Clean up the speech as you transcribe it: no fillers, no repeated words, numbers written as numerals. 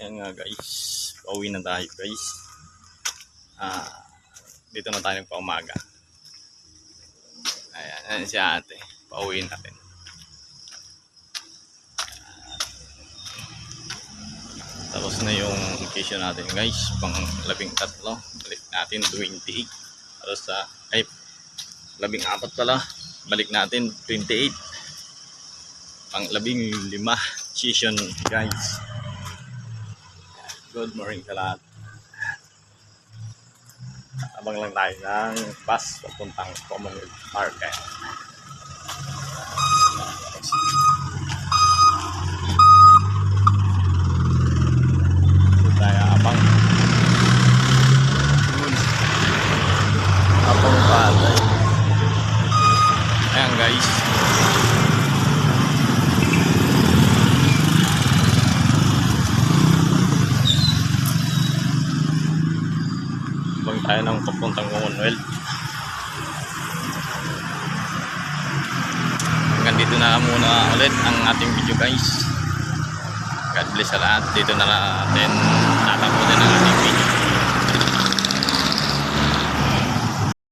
Ayan nga guys, pauwi na tayo guys. Dito na tayo paumaga. Ayan si ate, pauwi natin. Tapos na yung vacation natin guys, pang 13. Balik natin 28. Tapos ay 14 pala, balik natin 28. Pang 15 session guys. Good morning sa lahat. Abang lang tayo ng bus papuntang Commonwealth Park. Tayo abang. Abang patay. Ayan guys. Tayo ng papuntang Commonwealth. Hanggang dito na muna ulit ang ating video guys. God bless sa lahat. Dito na natin tatapusin ang ating